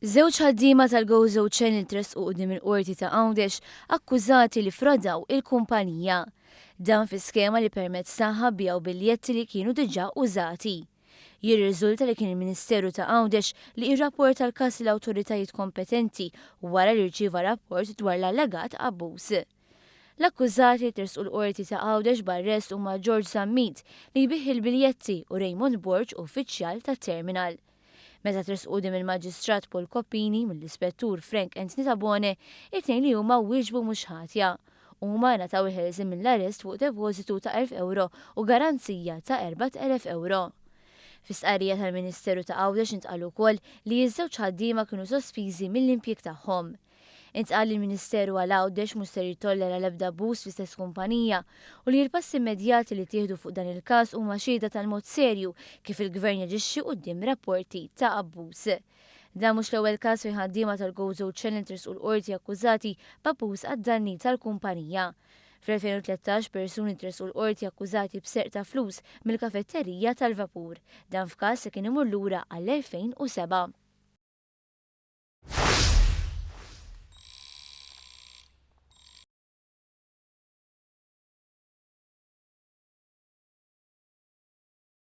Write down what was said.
Żewġ ħaddiema tal-Gozo Channel tresqu quddiem il-qorti ta' Għawdex akkużati li fradaw il-kumpanija. Dan fi skema li permezz tagħha bjaw biljetti li kienu diġà użati. Jirriżulta li kien il-Ministeru ta' Għawdex li irrapporta l-każ l-awtoritajiet kompetenti wara li rċieva rapport dwar l-allegat abbuż. L-akkużati tresqu l-qorti ta' Għawdex b'arrest huma George Sammit li jbih il-biljetti u Raymond Borg, uffiċjal tat-terminal. Meta tresqu quddiem il-Maġistrat Paul Koppini mill-Ispettur Frank Anthony Tabone, it-tnejn li huma wieġbu mhux ħatja. Huma ngħataw il-ħelsien mill-arrest fuq depożitu ta' 1,000 euro u garanzija ta' 4,000 euro. Fis-qarrija tal-Ministeru ta' Għawdex intqal ukoll li ż-żewġ ħaddiema kienu sospiżi mill-impjieg tagħhom. Intqal li l-Ministeru għal Għawdex mhux ser jitollera l-ebda abbuż fl-istess kumpanija u li l-passi immedjati li tieħdu fuq dan il-każ huma xhieda tal-mod serju kif il-Gvern jaġixxi quddiem rapporti ta' abbuż. Dan mhux l-ewwel każ fejn ħaddiema tal-Gozo Channel tresqu l-qorti akkużati b'abbuż għad-danni tal-kumpanija. Fl-2013 persuni tresqu l-qorti akkużati b'serq ta' flus mill-kafetterija tal-Vapur. Dan f'każ se kien imur lura għall-2007.